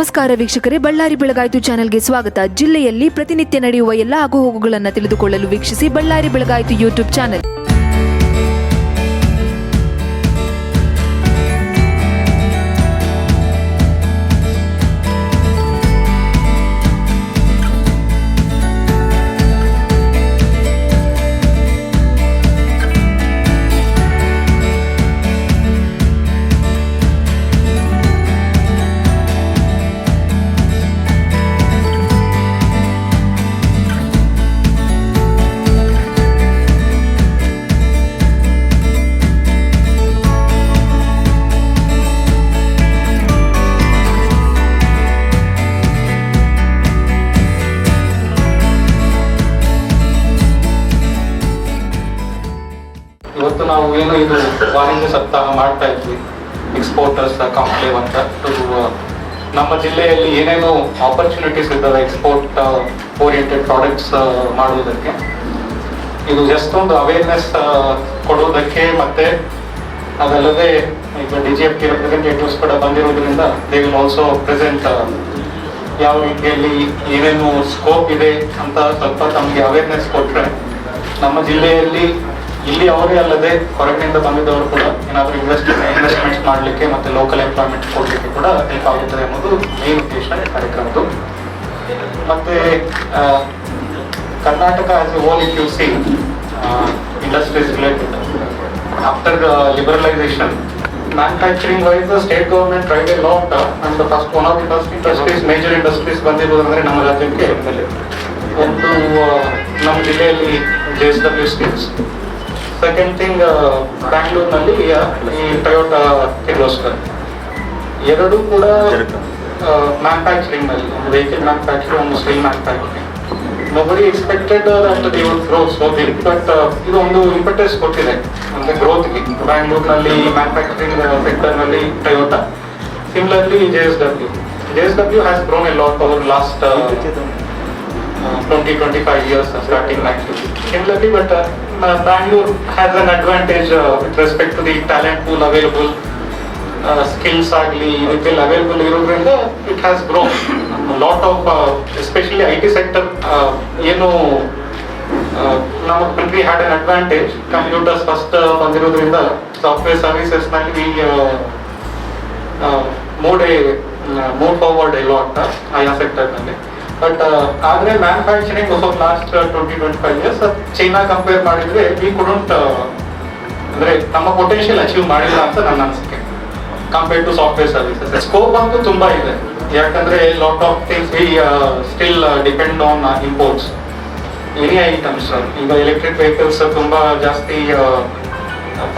ನಮಸ್ಕಾರ ವೀಕ್ಷಕರೇ, ಬಳ್ಳಾರಿ ಬೆಳಗಾಯಿತು ಚಾನೆಲ್ಗೆ ಸ್ವಾಗತ. ಜಿಲ್ಲೆಯಲ್ಲಿ ಪ್ರತಿನಿತ್ಯ ನಡೆಯುವ ಎಲ್ಲ ಆಗುಹೋಗುಗಳನ್ನು ತಿಳಿದುಕೊಳ್ಳಲು ವೀಕ್ಷಿಸಿ ಬಳ್ಳಾರಿ ಬೆಳಗಾಯಿತು ಯೂಟ್ಯೂಬ್ ಚಾನೆಲ್. ಇವತ್ತು ನಾವು ಏನು ಇದು ವಾಣಿಜ್ಯ ಸಪ್ತಾಹ ಮಾಡ್ತಾ ಇದ್ವಿ, ಎಕ್ಸ್ಪೋರ್ಟರ್ಸ್ ಕಾಂಕ್ಲೇವ್ ಅಂತ. ನಮ್ಮ ಜಿಲ್ಲೆಯಲ್ಲಿ ಏನೇನು ಆಪರ್ಚುನಿಟೀಸ್ ಇದ್ದಾವೆ ಎಕ್ಸ್ಪೋರ್ಟ್ ಓರಿಯೆಂಟೆಡ್ ಪ್ರಾಡಕ್ಟ್ಸ್ ಮಾಡುವುದಕ್ಕೆ, ಇದು ಜಸ್ಟ್ ಒಂದು ಅವೇರ್ನೆಸ್ ಕೊಡುವುದಕ್ಕೆ. ಮತ್ತೆ ಅದಲ್ಲದೆ ಈಗ DGFT ರೆಪ್ರೆಸೆಂಟೇಟಿವ್ಸ್ ಕೂಡ ಬಂದಿರೋದ್ರಿಂದ ದೇ ವಿಲ್ ಆಲ್ಸೋ ಪ್ರೆಸೆಂಟ್ ಯಾವ ರೀತಿಯಲ್ಲಿ ಏನೇನು ಸ್ಕೋಪ್ ಇದೆ ಅಂತ ಸ್ವಲ್ಪ ತಮಗೆ ಅವೇರ್ನೆಸ್ ಕೊಟ್ಟರೆ ನಮ್ಮ ಜಿಲ್ಲೆಯಲ್ಲಿ ಇಲ್ಲಿ ಅವರೇ ಅಲ್ಲದೆ ಹೊರಗಿನಿಂದ ಬಂದಿದ್ದವರು ಕೂಡ ಏನಾದರೂ ಇನ್ವೆಸ್ಟ್ಮೆಂಟ್ಸ್ ಮಾಡಲಿಕ್ಕೆ ಮತ್ತೆ ಲೋಕಲ್ ಎಂಪ್ಲಾಯ್ಮೆಂಟ್ ಕೊಡಲಿಕ್ಕೆ ಕೂಡ ಹೆಲ್ಪ್ ಆಗುತ್ತದೆ ಅನ್ನೋದು ಮೇನ್ ಉದ್ದೇಶ ಕಾರ್ಯಕ್ರಮದ್ದು. ಮತ್ತೆ Karnataka as a whole, if you see industries related after liberalisation, manufacturing wise the state government tried a lot and first one of industries major industries ಬಂದಿರೋದಂದ್ರೆ ನಮ್ಮ ರಾಜ್ಯಕ್ಕೆ ಒಂದು ನಮ್ಮ ಜಿಲ್ಲೆಯಲ್ಲಿ JSW ಸ್ಟೀಲ್ಸ್. ಸೆಕೆಂಡ್ ಥಿಂಗ್, ಬ್ಯಾಂಗ್ಳೂರ್ನಲ್ಲಿ ಈ ಟೊಯೋಟಾ ಕಿರ್ಲೋಸ್ಕರ್. ಎರಡೂ ಕೂಡ ಮ್ಯಾನುಫ್ಯಾಕ್ಚರಿಂಗ್ ನಲ್ಲಿ, ಒಂದು ವೆಹಿಕಲ್ ಮ್ಯಾನುಫ್ಯಾಕ್ಚರಿಂಗ್, ಒಂದು steel manufacturing. Nobody expected that they would grow so big, but ಇದು ಒಂದು ಇಂಪೆಟಸ್ ಕೊಟ್ಟಿದೆ ಅಂದ್ರೆ ಗ್ರೋತ್ಗೆ. ಬ್ಯಾಂಗ್ಳೂರ್ನಲ್ಲಿ ಮ್ಯಾನುಫ್ಯಾಕ್ಚರಿಂಗ್ ಸೆಕ್ಟರ್ ನಲ್ಲಿ Toyota, similarly JSW has grown a lot over last 20-25 years starting actually. Similarly, but Bangalore has an advantage with respect to the talent pool available, skills agli idikkel available irodrinda it has grown a lot of especially IT sector. Our country had an advantage. Computers first bandirodrinda software services nalli move forward a lot IA sector nalli. But ಆದರೆ manufacturing last 20-25 years China compare ಮಾಡಿದ್ರೆ we couldn't ಅಂದ್ರೆ ನಮ್ಮ potential achieve ಮಾಡಿಲ್ಲ ಅಂತ ನನ್ನ ಅನಿಸಿಕೆ compare to software services. Scope ಅಂತೂ ತುಂಬಾ ಇದೆ, ಯಾಕಂದ್ರೆ lot of things we still depend on imports any items. ಈಗ ಎಲೆಕ್ಟ್ರಿಕ್ ವೆಹಿಕಲ್ಸ್ ತುಂಬಾ ಜಾಸ್ತಿ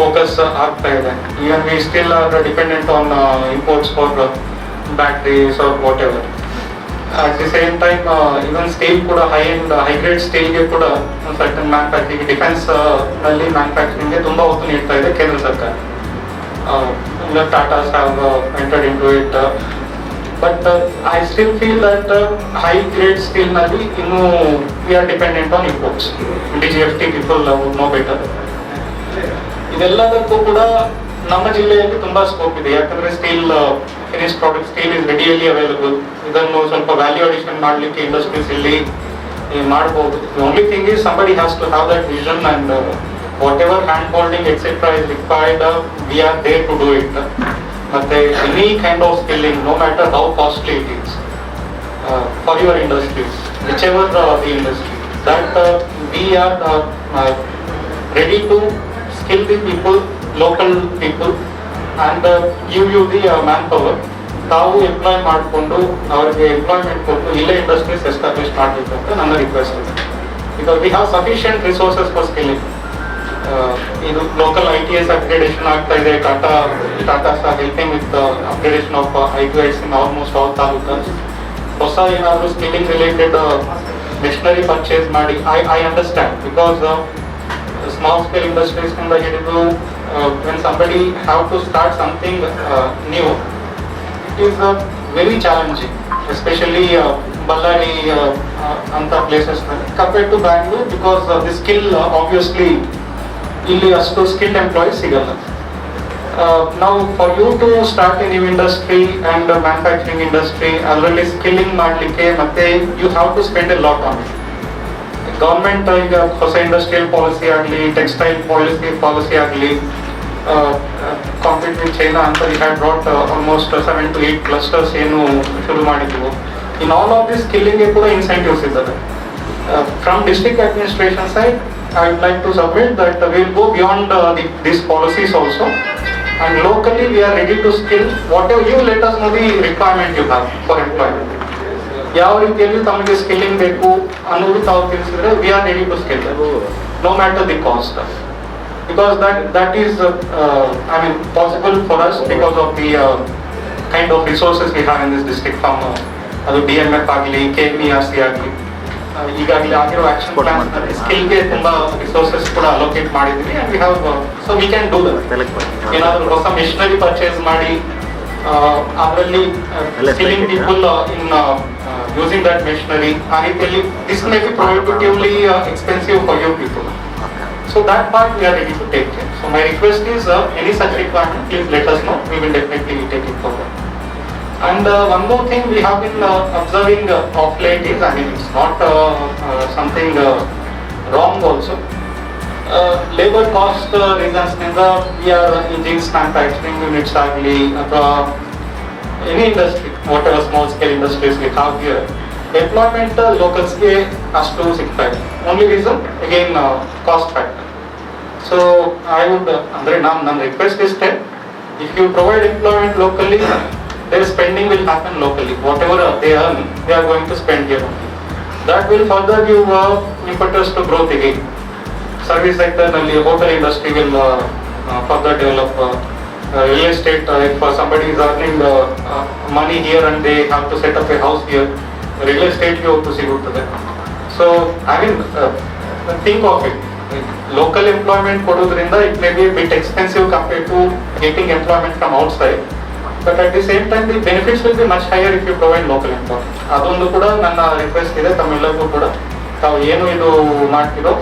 ಫೋಕಸ್ ಆಗ್ತಾ ಇದೆ. Even we still are dependent on imports for batteries or what. At the same time, even steel kuda high grade steel ge kuda certain manufacturing, defense nalli manufacturing ge tumba ಒತ್ತು ನೀಡ್ತಾ ಇದೆ ಕೇಂದ್ರ ಸರ್ಕಾರ. Tatas have entered into it, but I still feel that high grade steel nalli innu we are dependent on imports. DGFT people would know better. ಇದೆಲ್ಲದಕ್ಕೂ ಕೂಡ ನಮ್ಮ ಜಿಲ್ಲೆಯಲ್ಲಿ ತುಂಬಾ ಸ್ಕೋಪ್ ಇದೆ, ಯಾಕಂದ್ರೆ steel finish product steel is readily available. ಇದನ್ನು ಸ್ವಲ್ಪ value addition ಮಾಡಲಿಕ್ಕೆ ಇಂಡಸ್ಟ್ರೀಸ್ ಇಲ್ಲಿ ಮಾಡಬಹುದು. Only thing is somebody has to have that vision and whatever hand holding etc is required, we are there to do it. ಮತ್ತೆ any kind of skilling, no matter how costly it is, for your industries, whichever the industry, that we are ready to skill the people, local people, and give you the manpower. ತಾವು employee ಮಾಡಿಕೊಂಡು ಅವರಿಗೆ employment ಕೊಟ್ಟು ಇಲ್ಲೇ industries establish ಮಾಡಬೇಕು ಅಂತ ನನ್ನ request ಇದೆ. Because we have sufficient resources for skilling. ಇದು ಲೋಕಲ್ ITS ಅಪ್ಗ್ರೇಡೇಷನ್ ಆಗ್ತಾ ಇದೆ. Tatas are helping with upgradation of ITIs in almost all talukas. ಹೊಸ ಏನಾದರೂ ಸ್ಕಿಲ್ಲಿಂಗ್ ರಿಲೇಟೆಡ್ ಮಿಷನರಿ ಪರ್ಚೇಸ್ ಮಾಡಿ, I understand, because small scale industries ನಿಂದ ಹಿಡಿದು when somebody have to start something new, it is very challenging, especially Ballari anta places compared to Bangalore, because the skill obviously ಇಲ್ಲಿ ಅಷ್ಟು skilled employees ಸಿಗಲ್ಲ. Now for you to start a new industry and manufacturing industry, ಅದರಲ್ಲಿ skilling ಮಾಡಲಿಕ್ಕೆ ಮತ್ತೆ you have to spend a lot on it. Government ಈಗ ಹೊಸ industrial policy ಆಗಲಿ, textile policy ಆಗಲಿ, ಕಾಂಪೀಟ್ ವಿತ್ ಚೈನಾ ಅಂತ we had brought almost 7 to 8 clusters ಏನು ಶುರು ಮಾಡಿದ್ವು. ಇನ್ ಆಲ್ ಆಫ್ ದಿಸ್ ಸ್ಕಿಲ್ಲಿಂಗ್ಗೆ ಕೂಡ ಇನ್ಸೆಂಟಿವ್ಸ್ ಇದ್ದಾರೆ. From district administration side I would like to submit that we will go beyond these policies also, and locally we are ready to skill whatever you let us know the requirement you have for employment. ಯಾವ ರೀತಿಯಲ್ಲಿ ತಮಗೆ skilling ಬೇಕು ಅನ್ನೋದು ತಾವು ತಿಳಿಸಿದ್ರೆ we are ready to skill no matter the cost, because that is I mean possible for us because of the kind of resources we have in this district from ಅದು DMF ಆಗಲಿ, KMERC ಆಗಲಿ, ಈಗಾಗಲೇ ಆಗಿರೋ action plan ಸ್ಕಿಲ್ಗೆ ತುಂಬಾ resources ಕೂಡ allocate ಮಾಡಿದ್ವಿ. And we have so we can do that. ಏನಾದರೂ ಹೊಸ ಮೆಷಿನರಿ ಪರ್ಚೇಸ್ ಮಾಡಿ ಅದರಲ್ಲಿ skilling people in using that machinery, ಆ ರೀತಿಯಲ್ಲಿ this may be prohibitively expensive for you people. So that part we are ready to take care. So my request is any such requirement, please let us know. We will definitely take it forward. And one more thing we have been observing of late is, I mean, it's not something wrong also. Labor cost reasons we are engines manufacturing units agli ಅಥವಾ any industry, whatever small scale industries we have here, employment locals ಗೆ ಅಷ್ಟು ಸಿಗ್ತಾ ಇದೆ. Only reason again cost factor. So I would ಅಂದ್ರೆ ನನ್ನ request is that if you provide employment locally, their spending will happen locally. Whatever they earn, they are going to spend here only. That will further give impetus to growth again. Service sector nalli hotel industry will further develop. Real estate, if somebody is earning money here and they have to set up a house here, real estate ಗೆ ಒತ್ತು ಸಿಗುತ್ತದೆ. So I mean think of it. Local employment ಕೊಡೋದ್ರಿಂದ it may be a bit expensive compared to getting employment from outside. But at the same time, the benefits will be much higher if you provide local employment. ಅದೊಂದು ಕೂಡ ನನ್ನ request ಇದೆ ತಮ್ಮೆಲ್ಲರಿಗೂ ಕೂಡ. ತಾವು ಏನು ಇದು ಮಾಡ್ತಿರೋ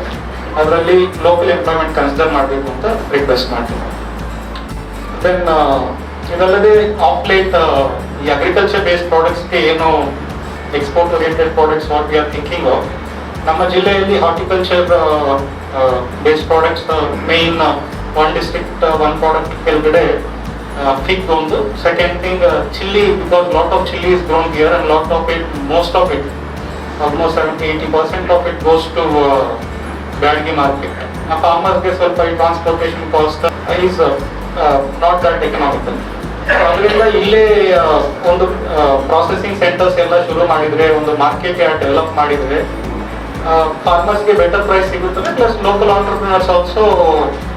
ಅದರಲ್ಲಿ ಲೋಕಲ್ ಎಂಪ್ಲಾಯ್ಮೆಂಟ್ ಕನ್ಸಿಡರ್ ಮಾಡಬೇಕು ಅಂತ ರಿಕ್ವೆಸ್ಟ್ ಮಾಡ್ತೀನಿ. ದೆನ್ ಇದಲ್ಲದೆ ಆಫ್ ಲೇಟ್ ಈ ಅಗ್ರಿಕಲ್ಚರ್ ಬೇಸ್ಡ್ ಪ್ರಾಡಕ್ಟ್ಸ್ಗೆ ಏನು export oriented products what we are thinking of, ನಮ್ಮ ಜಿಲ್ಲೆಯಲ್ಲಿ horticulture based products main one district one product ಕೆಳಗಡೆ fig ಒಂದು. Second thing chili, because lot of chili is grown here and lot of it, most of it, almost 70-80% of it goes to Gadgi market. Farmers ಗೆ ಸ್ವಲ್ಪ transportation cost is not that economical. ಅದರಿಂದ ಇಲ್ಲೇ ಒಂದು processing centres ಎಲ್ಲ ಶುರು ಮಾಡಿದ್ರೆ, ಒಂದು market yard develop ಮಾಡಿದ್ರೆ ಫಾರ್ಮರ್ಸ್ಗೆ ಬೆಟರ್ ಪ್ರೈಸ್ ಸಿಗುತ್ತದೆ. ಪ್ಲಸ್ ಲೋಕಲ್ ಆಂಟರ್ಪ್ರಿನರ್ಸ್ ಆಲ್ಸೋ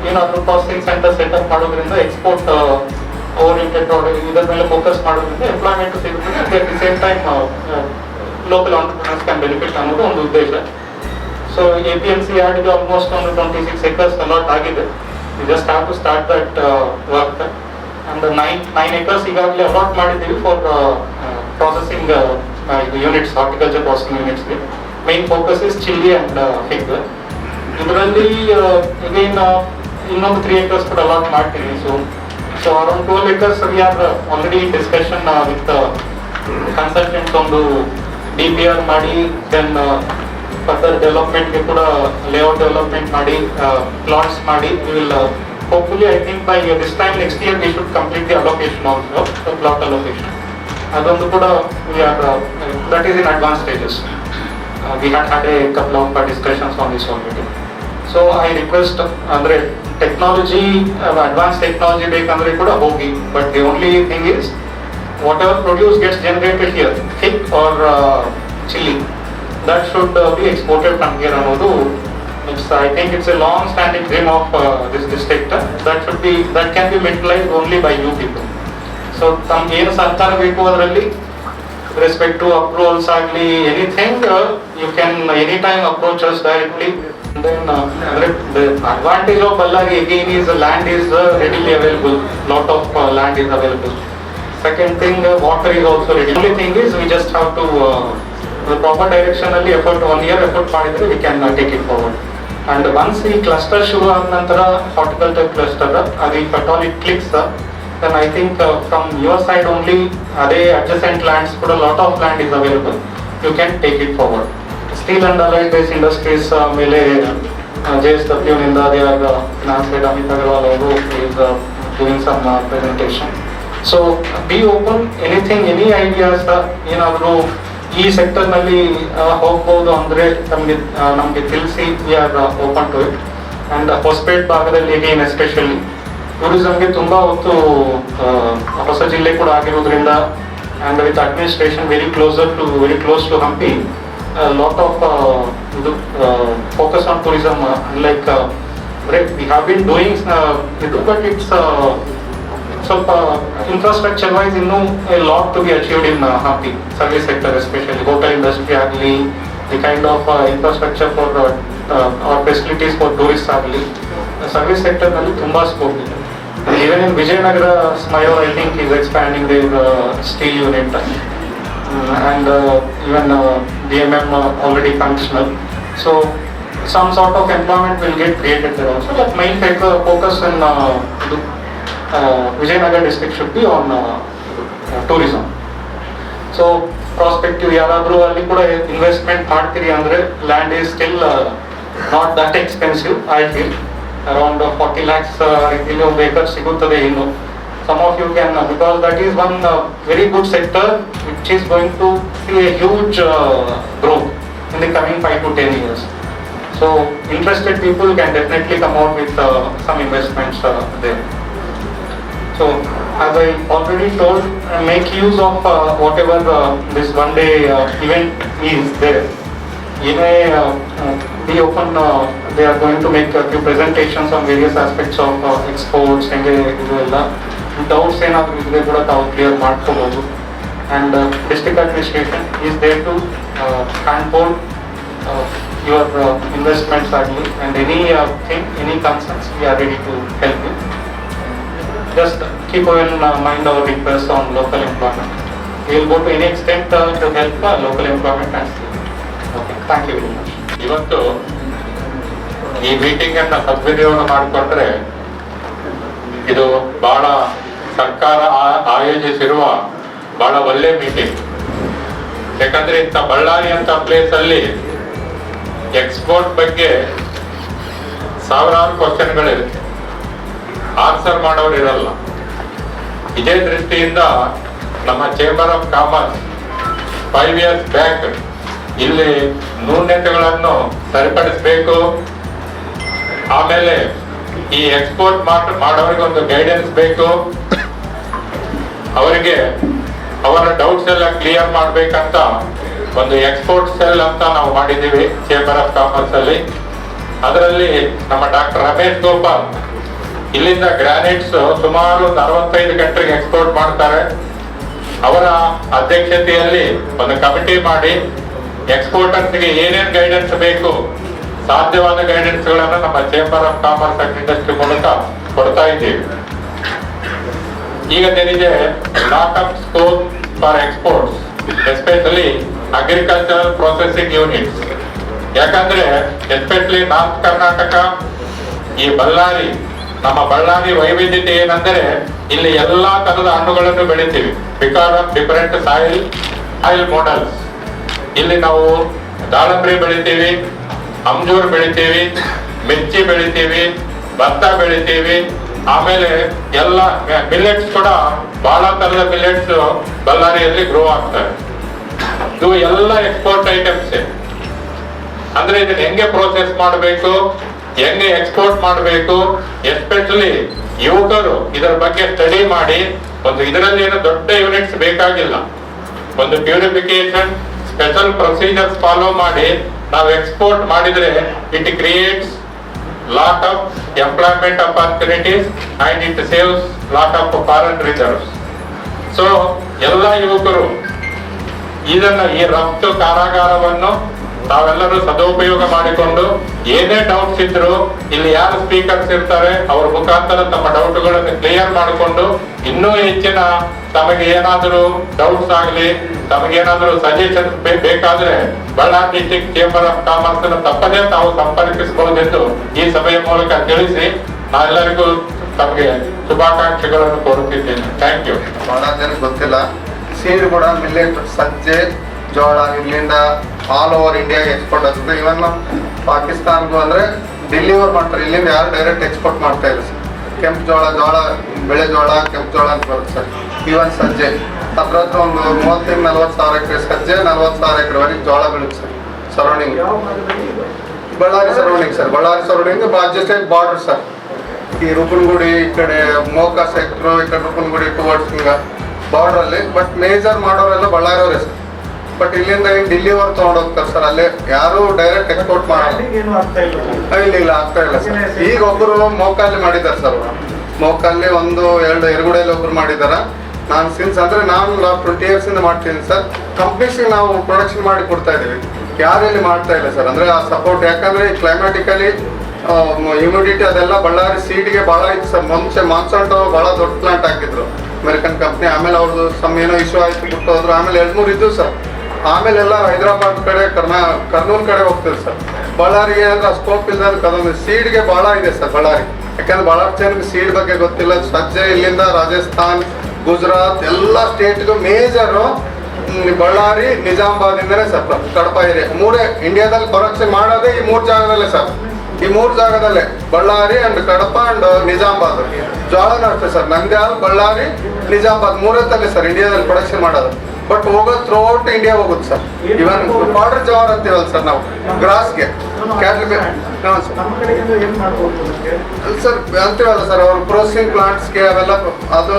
ಏನಾದರೂ ಪ್ರಾಸೆಸಿಂಗ್ ಸೆಂಟರ್ ಸೆಟಪ್ ಮಾಡೋದ್ರಿಂದ ಎಕ್ಸ್ಪೋರ್ಟ್ ಓರಿಯೆಂಟೆಡ್ ಇದರ ಮೇಲೆ ಫೋಕಸ್ ಮಾಡೋದ್ರಿಂದ ಎಂಪ್ಲಾಯ್ಮೆಂಟ್ ಸಿಗುತ್ತದೆ. At the same time local entrepreneurs can benefit ಅನ್ನೋದು ಒಂದು ಉದ್ದೇಶ. ಸೊ APMC ಯಾರ್ಡ್ಗೆ ಆಲ್ಮೋಸ್ಟ್ ಒಂದು 26 acres ಅಲಾಟ್ ಆಗಿದೆ. We just have to start that work. And 9 acres ಈಗಾಗಲೇ ಅಲಾಟ್ ಮಾಡಿದ್ದೀವಿ for processing units, horticulture processing ಯೂನಿಟ್ಸ್ಗೆ. Main focus is chilli and fig. ಇದರಲ್ಲಿ again ಇನ್ನೊಂದು 3 acres ಕೂಡ ಅಲಾಟ್ ಮಾಡ್ತೀನಿ. So around 12 acres we are already in discussion with consultants ಒಂದು DPR ಮಾಡಿ, then further ಡೆವಲಪ್ಮೆಂಟ್ಗೆ ಕೂಡ ಲೇಔಟ್ ಡೆವಲಪ್ಮೆಂಟ್ ಮಾಡಿ, ಪ್ಲಾಟ್ಸ್ ಮಾಡಿ. we will hopefully I think by this time next year we should complete the allocation also, the plot allocation. ಅದೊಂದು ಕೂಡ we are that is in advanced stages. We had a couple of discussions on this already. So I request andre technology, advanced technology ಬೇಕಂದ್ರೆ ಕೂಡ ಹೋಗಿ, but the only thing is whatever produce gets generated here, fig or chili, that should be exported from here ಅನ್ನೋದು. I think it's a long standing dream of this district. That can be utilized only by you people. So ತಮ್ಗೆ ಏನು ಸರ್ಕಾರ ಬೇಕು ಅದರಲ್ಲಿ respect to approvals agli anything, you can anytime approach us directly. Then the advantage of Ballari again is the land is readily available, lot of land is available. Second thing, water is also ready. Only thing is we just have to the proper direction alli effort, 1 year effort ಮಾಡಿದ್ರೆ we can take it forward. And once ಈ cluster ಶುರು ಆದ ನಂತರ horticulture cluster ಅದು ಈ petrol it clicks then I think from your side only ಅದೇ adjacent lands ಕೂಡ lot of land is available, you can take it forward. Steel and allied based industries ಮೇಲೆ JSW ನಿಂದ they are finance head Amit Agarwal ಅವರು is doing some presentation. So be open, anything, any ideas ಏನಾದರೂ ಈ sector ನಲ್ಲಿ ಹೋಗ್ಬೋದು ಅಂದ್ರೆ ನಮಗೆ ತಿಳಿಸಿ, we are open to it. And Hospet ಭಾಗದಲ್ಲಿ again especially ಟೂರಿಸಂಗೆ ತುಂಬಾ ಹೊತ್ತು ಹೊಸ ಜಿಲ್ಲೆ ಕೂಡ ಆಗಿರೋದ್ರಿಂದ and with administration very close to Hampi, lot of focus on tourism, unlike we have been doing but it's ಸ್ವಲ್ಪ infrastructure wise ಇನ್ನೂ a lot to be achieved in Hampi service sector, especially hotel industry ಆಗಲಿ, the kind of infrastructure for or facilities for tourists ಆಗಲಿ, service sector ನಲ್ಲಿ ತುಂಬಾ scope ಇದೆ. Even in Vijayanagara, Smayor I think is expanding their steel unit, and even DMM already functional. So some sort of employment will get created there also. But main focus in Vijayanagara district should be on tourism. So prospective ಯಾರಾದರೂ ಅಲ್ಲಿ ಕೂಡ investment ಮಾಡ್ತೀರಿ ಅಂದ್ರೆ land is still not that expensive, I feel. Around 40 lakhs ರೀತಿಯಲ್ಲಿ ಒಂದು acre ಸಿಗುತ್ತದೆ ಇನ್ನು. Some of you can, because that is one very good sector which is going to see a huge growth in the coming 5 to 10 years. So interested people can definitely come out with some investments there. So as I already told, make use of whatever this one day event is there. Be open, they are going to make a few presentations on various aspects of exports, ಹೆಂಗೆ ಇದು ಎಲ್ಲ doubts ಏನಾದರೂ ಇದ್ರೆ ಕೂಡ ತಾವು clear ಮಾಡ್ಕೋಬಹುದು. And district administration is there to handhold your investments ಆಗಲಿ, and any thing, any concerns, we are ready to help you. Just keep in mind our request on local employment. We will go to any extent to help local employment and okay, thank you very much. ಇವತ್ತು ಈ meeting ಅನ್ನ ಸದ್ವಿನಿಯೋಗ ಮಾಡಿಕೊಂಡ್ರೆ ಇದು ಬಹಳ ಸರ್ಕಾರ ಆಯೋಜಿಸಿರುವ ಬಹಳ ಒಳ್ಳೆ ಮೀಟಿಂಗ್. ಯಾಕಂದ್ರೆ ಇಂಥ ಬಳ್ಳಾರಿ ಅಂತ ಪ್ಲೇಸ್ ಅಲ್ಲಿ ಎಕ್ಸ್ಪೋರ್ಟ್ ಬಗ್ಗೆ ಸಾವಿರಾರು ಕ್ವಶನ್ಗಳಿರುತ್ತೆ, ಆನ್ಸರ್ ಮಾಡೋರು ಇರಲ್ಲ. ಇದೇ ದೃಷ್ಟಿಯಿಂದ ನಮ್ಮ chamber of commerce 5 years back ಇಲ್ಲಿ ನ್ಯೂನತೆಗಳನ್ನು ಸರಿಪಡಿಸಬೇಕು, ಆಮೇಲೆ ಈ ಎಕ್ಸ್ಪೋರ್ಟ್ ಮಾಡೋರಿಗೆ ಒಂದು ಗೈಡೆನ್ಸ್ ಬೇಕು, ಅವರಿಗೆ ಅವರ ಡೌಟ್ಸ್ ಎಲ್ಲ ಕ್ಲಿಯರ್ ಮಾಡ್ಬೇಕಂತ ಒಂದು ಎಕ್ಸ್ಪೋರ್ಟ್ ಸೆಲ್ ಅಂತ ನಾವು ಮಾಡಿದ್ದೀವಿ ಚೇಂಬರ್ ಆಫ್ ಕಾಮರ್ಸ್ ಅಲ್ಲಿ. ಅದರಲ್ಲಿ ನಮ್ಮ ಡಾಕ್ಟರ್ ರಮೇಶ್ ಗೋಪಾಲ್ ಇಲ್ಲಿಂದ ಗ್ರಾನೈಟ್ಸ್ ಸುಮಾರು 45 ಕಂಟ್ರಿಗೆ ಎಕ್ಸ್ಪೋರ್ಟ್ ಮಾಡ್ತಾರೆ. ಅವರ ಅಧ್ಯಕ್ಷತೆಯಲ್ಲಿ ಒಂದು ಕಮಿಟಿ ಮಾಡಿ ಎಕ್ಸ್ಪೋರ್ಟರ್ಸ್ಗೆ ಏನೇನು ಗೈಡೆನ್ಸ್ ಬೇಕು, ಸಾಧ್ಯವಾದ ಗೈಡೆನ್ಸ್ ಗಳನ್ನು ನಮ್ಮ chamber of commerce and industry ಮೂಲಕ ಕೊಡ್ತಾ ಇದ್ದೀವಿ. ಈಗ there lot of scope for exports, especially agricultural processing units. ಯಾಕಂದ್ರೆ ಎಸ್ಪೆಷಲಿ ನಾರ್ತ್ ಕರ್ನಾಟಕ, ಈ ಬಳ್ಳಾರಿ, ನಮ್ಮ ಬಳ್ಳಾರಿ ವೈವಿಧ್ಯತೆ ಏನಂದ್ರೆ ಇಲ್ಲಿ ಎಲ್ಲಾ ತರದ ಹಣ್ಣುಗಳನ್ನು ಬೆಳಿತೀವಿ because of different soil models. ಇಲ್ಲಿ ನಾವು ದಾಳಂಬ್ರಿ ಬೆಳಿತೀವಿ, ಅಂಜೂರ್ ಬೆಳಿತೀವಿ, ಮಿರ್ಚಿ ಬೆಳಿತೀವಿ, ಭತ್ತ ಬೆಳಿತೀವಿ, ಆಮೇಲೆ ಎಲ್ಲ ಮಿಲೆಟ್ಸ್ ಕೂಡ ಬಹಳ ತರದ ಮಿಲೆಟ್ಸ್ ಬಳ್ಳಾರಿಯಲ್ಲಿ ಗ್ರೋ ಆಗ್ತವೆ. ಇದು ಎಲ್ಲ ಎಕ್ಸ್ಪೋರ್ಟ್ ಐಟಮ್ಸ್. ಅಂದ್ರೆ ಇದನ್ನ ಹೆಂಗೆ ಪ್ರೋಸೆಸ್ ಮಾಡಬೇಕು, ಹೆಂಗೆ ಎಕ್ಸ್ಪೋರ್ಟ್ ಮಾಡಬೇಕು, ಎಸ್ಪೆಷಲಿ ಯುವಕರು ಇದರ ಬಗ್ಗೆ ಸ್ಟಡಿ ಮಾಡಿ, ಒಂದು ಇದರಲ್ಲಿ ಏನು ದೊಡ್ಡ ಯೂನಿಟ್ಸ್ ಬೇಕಾಗಿಲ್ಲ, ಒಂದು ಪ್ಯೂರಿಫಿಕೇಶನ್ ಸ್ಪೆಷಲ್ ಪ್ರೊಸೀಜರ್ಸ್ ಫಾಲೋ ಮಾಡಿ ನಾವು ಎಕ್ಸ್ಪೋರ್ಟ್ ಮಾಡಿದ್ರೆ it creates lot of employment opportunities and it saves lot of foreign reserves. So ಎಲ್ಲ ಯುವಕರು ಈ ರಫ್ತು ಕಾರಾಗಾರವನ್ನು ತಾವೆಲ್ಲರೂ ಸದುಪಯೋಗ ಮಾಡಿಕೊಂಡು ಏನೇ ಡೌಟ್ಸ್ ಇದ್ರು ಇಲ್ಲಿ ಯಾರು ಸ್ಪೀಕರ್ಸ್ ಇರ್ತಾರೆ ಅವ್ರ ಮುಖಾಂತರ ತಮ್ಮ ಡೌಟ್ಗಳನ್ನು ಕ್ಲಿಯರ್ ಮಾಡಿಕೊಂಡು ಇನ್ನೂ ಹೆಚ್ಚಿನ ತಮಗೆ ಏನಾದರೂ ಡೌಟ್ಸ್ ಆಗಲಿ, ತಮಗೇನಾದರೂ ಸಜೆಷನ್ಸ್ ಬೇಕಾದ್ರೆ Ballari district chamber of commerce ತಪ್ಪದೇ ತಾವು ಸಂಪರ್ಕಿಸಬಹುದೆಂದು ಈ ಸಭೆಯ ಮೂಲಕ ತಿಳಿಸಿ ನಾವೆಲ್ಲರಿಗೂ ತಮಗೆ ಶುಭಾಕಾಂಕ್ಷೆಗಳನ್ನು ಕೋರುತ್ತಿದ್ದೇನೆ. Thank you. ಬಹಳ ಜನಕ್ಕೆ ಗೊತ್ತಿಲ್ಲ, ಸೀಡ್ ಕೂಡ ಮಿಲ್ಲೆಟ್, ಸಜ್ಜೆ, ಜೋಳ ಇಲ್ಲಿಂದ ಆಲ್ ಓವರ್ ಇಂಡಿಯಾಗೆ ಎಕ್ಸ್ಪೋರ್ಟ್ ಆಗುತ್ತೆ. ಇವನ್ ಪಾಕಿಸ್ತಾನ್ಗೂ ಅಂದ್ರೆ ಡೆಲಿವರ್ ಮಾಡ್ತಾರೆ. ಇಲ್ಲಿಂದ ಯಾರು ಡೈರೆಕ್ಟ್ ಎಕ್ಸ್ಪೋರ್ಟ್ ಮಾಡ್ತಾ ಇಲ್ಲ ಸರ್. ಕೆಂಪು ಜೋಳ, ಬೆಳೆ ಜೋಳ, ಕೆಂಪು ಜೋಳ ಅಂತ ಬರುತ್ತೆ ಸರ್. ಇವನ್ ಸಜ್ಜೆ ಅದ್ರದ್ದು ಒಂದು 30-40 ಸಾವಿರ ಎಕರೆ ಸಜ್ಜೆ, 40 ಸಾವಿರ ಎಕರೆವರೆಗೆ ಜೋಳ ಬೀಳುತ್ತೆ sir. Surrounding Ballari surrounding sir. Ballari surrounding ರಾಜ್ಯ ಸ್ಟೇಟ್ ಬಾರ್ಡರ್ ಸರ್. ಈ ರೂಪನಗುಡಿ ಈ ಕಡೆ ಮೋಕಾ ಸೆಕ್ಟ್ರು, ಈ ಕಡೆ ರೂಪನಗುಡಿ ಟುವರ್ಡ್ಸ್ ಹಿಂಗ ಬಾರ್ಡರ್ ಅಲ್ಲಿ. ಬಟ್ ಮೇಜರ್ ಮಾಡೋರೆಲ್ಲ ಬಳ್ಳಾರಿಯವರೇ ಸರ್. ಬಟ್ ಇಲ್ಲಿಂದ ಡೆಲ್ಲಿವರೆಗೆ ತಗೊಂಡು ಹೋಗ್ತಾರೆ ಸರ್. ಅಲ್ಲೇ ಯಾರು ಡೈರೆಕ್ಟ್ ಎಕ್ಸ್ಪೋರ್ಟ್ ಮಾಡಲ್ಲ. ಇಲ್ಲ ಆಗ್ತಾ ಇಲ್ಲ ಸರ್. ಈಗ ಒಬ್ಬರು ಮೋಕಾಲಿ ಮಾಡಿದ್ದಾರೆ ಸರ್. ಮೋಕಾಲಿ 1-2 ಎರಗುಡೆಯಲ್ಲಿ ಒಬ್ರು ಮಾಡಿದಾರ. ನಾನು ಸಿನ್ಸ್ ಅಂದ್ರೆ ನಾನು 20 years ಇಂದ ಮಾಡ್ತೀನಿ ಸರ್. ಕಂಪ್ನೀಸ್ಗೆ ನಾವು ಪ್ರೊಡಕ್ಷನ್ ಮಾಡಿ ಕೊಡ್ತಾ ಇದೀವಿ. ಯಾರಲ್ಲಿ ಮಾಡ್ತಾ ಇಲ್ಲ ಸರ್. ಅಂದ್ರೆ ಆ ಸಪೋರ್ಟ್, ಯಾಕಂದ್ರೆ ಕ್ಲೈಮ್ಯಾಟಿಕಲಿ ಹ್ಯೂಮಿಡಿಟಿ ಅದೆಲ್ಲ ಬಳ್ಳಾರಿ ಸೀಡ್ಗೆ ಭಾಳ ಇತ್ತು ಸರ್. ಮುಂಚೆ ಮಾನ್ಸಾಂಟೋ ಭಾಳ ದೊಡ್ಡ ಪ್ಲಾಂಟ್ ಹಾಕಿದ್ರು ಅಮೆರಿಕನ್ ಕಂಪ್ನಿ. ಆಮೇಲೆ ಅವ್ರದ್ದು ಏನೋ ಇಶ್ಯೂ ಆಯ್ತು, ಬಿಟ್ಟು ಹೋದ್ರು. ಆಮೇಲೆ 2-3 ಇದ್ದು ಸರ್. ಆಮೇಲೆ ಎಲ್ಲ ಹೈದರಾಬಾದ್ ಕಡೆ, ಕರ್ನೂಲ್ ಕಡೆ ಹೋಗ್ತಿದ್ರು ಸರ್. ಬಳ್ಳಾರಿಗೆ ಏನಂದ್ರೆ ಆ ಸ್ಕೋಪ್ ಇಲ್ಲದಕ್ಕೆ ಅದೊಂದು ಸೀಡ್ಗೆ ಭಾಳ ಇದೆ ಸರ್ ಬಳ್ಳಾರಿ. ಯಾಕಂದ್ರೆ ಭಾಳ ಜನಕ್ಕೆ ಸೀಡ್ ಬಗ್ಗೆ ಗೊತ್ತಿಲ್ಲ. ಸಜ್ಜೆ ಇಲ್ಲಿಂದ ರಾಜಸ್ಥಾನ್, ಗುಜರಾತ್ ಎಲ್ಲ ಸ್ಟೇಟ್ಗೂ ಮೇಜರು ಬಳ್ಳಾರಿ, ನಿಜಾಮಾಬಾದ್ ಇಂದನೇ ಸರ್. ಕಡಪ ಏರಿಯಾ ಮೂರೇ ಇಂಡಿಯಾದಲ್ಲಿ ಪ್ರೊಡಕ್ಷನ್ ಮಾಡೋದೇ ಈ 3 ಜಾಗದಲ್ಲೇ ಸರ್. ಈ 3 ಜಾಗದಲ್ಲೇ ಬಳ್ಳಾರಿ ಅಂಡ್ ಕಡಪ ಅಂಡ್ ನಿಜಾಮಾಬಾದ್. ಜೋಳನೂ ಅಷ್ಟೇ ಸರ್. ನಂದ್ಯಾಲ್, ಬಳ್ಳಾರಿ, ನಿಜಾಮಾಬಾದ್ 3 ಸರ್ ಇಂಡಿಯಾದಲ್ಲಿ ಪ್ರೊಡಕ್ಷನ್ ಮಾಡೋದು. ಬಟ್ ಹೋಗೋದು ಥ್ರೂಔಟ್ ಇಂಡಿಯಾ ಹೋಗುತ್ತೆ ಸರ್. ಇವನ್ ಬಾರ್ಡರ್ ಜವಾರ್ ಅಂತೀವಲ್ಲ ಸರ್ ನಾವು, ಗ್ರಾಸ್ಗೆ ಕ್ಯಾಟಲ್ ಸರ್ ಅಂತೀವಲ್ಲ ಸರ್. ಅವ್ರ ಪ್ರೊಸೆಸಿಂಗ್ ಪ್ಲಾಂಟ್ಸ್ಗೆ ಅವೆಲ್ಲ, ಅದು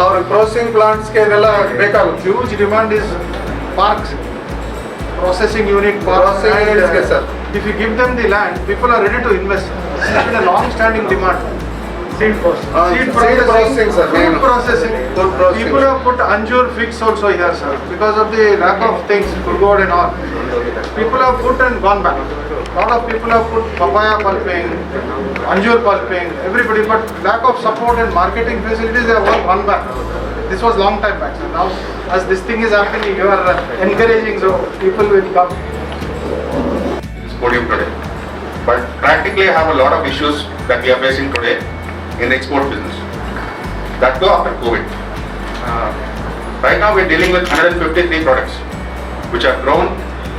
ಅವ್ರ ಪ್ರೊಸೆಸಿಂಗ್ ಪ್ಲಾಂಟ್ಸ್ಗೆ ಇದೆಲ್ಲ ಬೇಕಾಗುತ್ತೆ. Huge demand is parks, processing unit, Processing units ಗೆ sir. If you give them the land, people are ready to invest. It's been a long-standing demand. Seed processing, sir. Food processing. Food processing. People have put Anjur fix also here, sir, because of the lack of things, food and all. People have put and gone back. Lot of people have put papaya pulping, Anjur pulping, everybody, but lack of support and marketing facilities, they have all gone back. This was long time back, sir. Now, as this thing is happening, you are encouraging, so people will come. This podium today. But practically I have a lot of issues that we are facing today in the export business. That too after COVID. Right now we are dealing with 153 products which are grown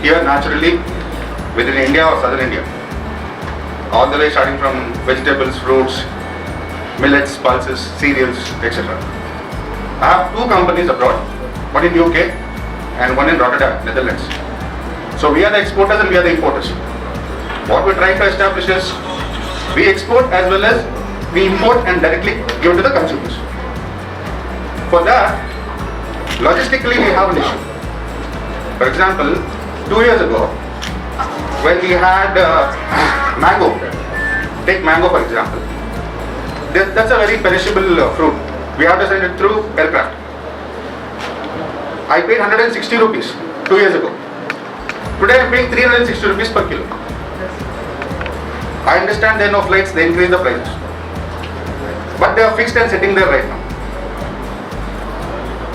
here naturally within India or southern India. All the way starting from vegetables, fruits, millets, pulses, cereals, etc. I have 2 companies abroad, one in UK and one in Rotterdam, Netherlands. So we are the exporters and we are the importers. What we're trying to establish is we export as well as we import and directly give to the consumers. For that, logistically we have an issue. For example, 2 years ago, when we had mango, take mango for example, that's a very perishable fruit. We have to send it through aircraft. I paid 160 rupees 2 years ago. Today I am paying 360 rupees per kilo. I understand there are no flights, they increase the prices. But they are fixed and sitting there right now.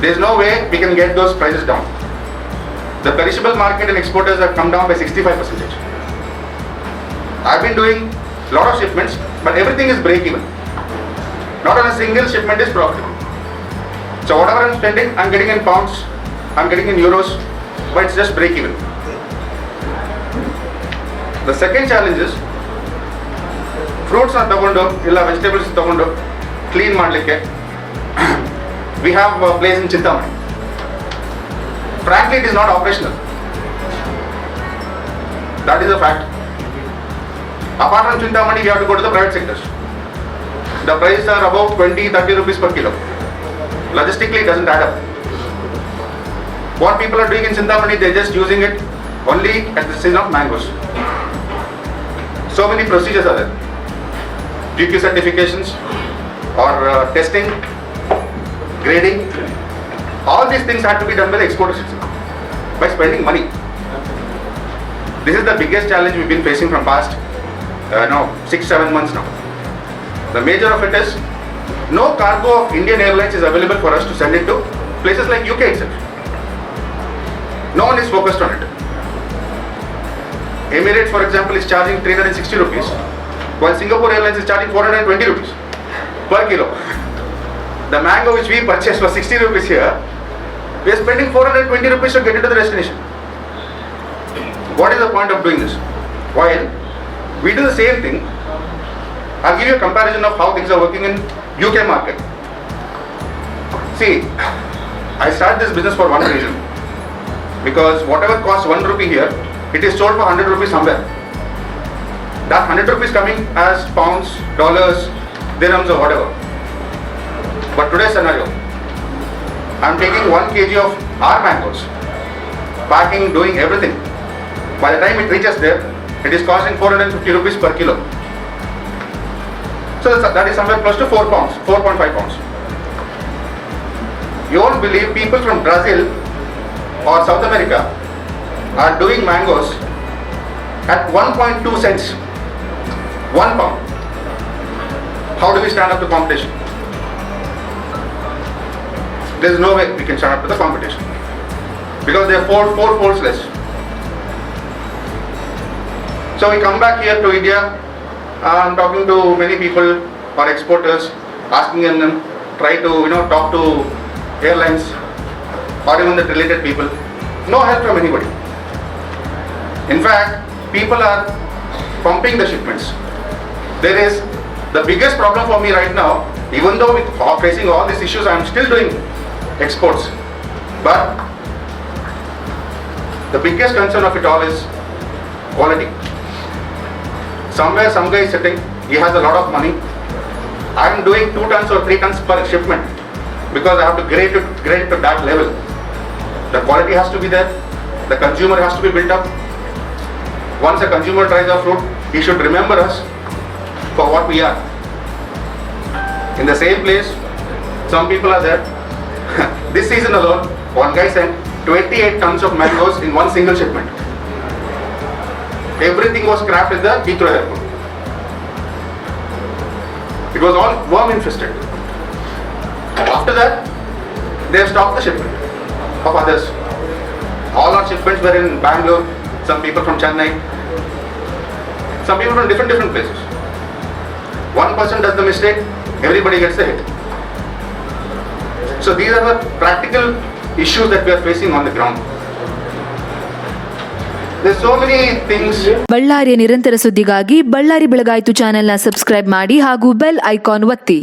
There is no way we can get those prices down. The perishable market and exporters have come down by 65%. I've been doing a lot of shipments, but everything is break even. Not on a single shipment is profitable. So whatever I'm spending, I'm getting in pounds, I'm getting in euros, but it's just break even. The second challenge is fruits are tagondo, illa vegetables tagondo, clean madlikke. We have a place in Chintamani. Frankly, it is not operational. That is a fact. Apart from Chintamani, we have to go to the private sectors. The prices are about 20-30 rupees per kilo. Logistically, it doesn't add up. What people are doing in Chintamani, they're just using it only at the season of mangoes. So many procedures are there. GQ certifications or testing, grading. All these things have to be done by the exporters by spending money. This is the biggest challenge we've been facing from past 6-7 months now. The major of it is No cargo of Indian Airlines is available for us to send it to places like UK itself. No one is focused on it. Emirates, for example, is charging 360 rupees, while Singapore Airlines is charging 420 rupees per kilo. The mango which we purchased for 60 rupees here, we are spending 420 rupees to get into the destination. What is the point of doing this? While we do the same thing, I'll give you a comparison of how things are working in UK market. See, I started this business for one reason. Because whatever costs 1 rupee here, it is sold for 100 rupees somewhere. That 100 rupees coming as pounds, dollars, dirhams or whatever. But today's scenario, I'm taking 1 kg of our mangoes, packing, doing everything. By the time it reaches there, it is costing 450 rupees per kilo. So that is somewhere close to 4 pounds, 4.5 pounds. You won't believe people from Brazil or South America are doing mangoes at 1.2 cents, 1 pound. How do we stand up to competition? There is no way we can stand up to the competition because they are four folds less. So we come back here to India. I'm talking to many people or exporters, asking them, try to talk to airlines or even the related people. No help from anybody. In fact, people are pumping the shipments. There is the biggest problem for me right now, even though with facing all these issues, I'm still doing exports. But the biggest concern of it all is quality. Somewhere some guy is sitting, he has a lot of money. I'm doing 2 tons or 3 tons per shipment because I have to grade it to that level. The quality has to be there. The consumer has to be built up. Once a consumer tries our fruit, he should remember us for what we are. In the same place, some people are there. This season alone, one guy sent 28 tons of mangoes in one single shipment. Everything was scrapped at the Heathrow airport. It was all worm infested. After that, they have stopped the shipment of others. All our shipments were in Bangalore, some people from Chennai, some people from different places. One person does the mistake, everybody gets the hit. So these are the practical issues that we are facing on the ground. There's so many things. ಬಳ್ಳಾರಿಯ ನಿರಂತರ ಸುದ್ದಿಗಾಗಿ ಬಳ್ಳಾರಿ ಬೆಳಗಾಯಿತು ಚಾನೆಲ್ನ subscribe ಮಾಡಿ ಹಾಗೂ bell icon ಒತ್ತಿ.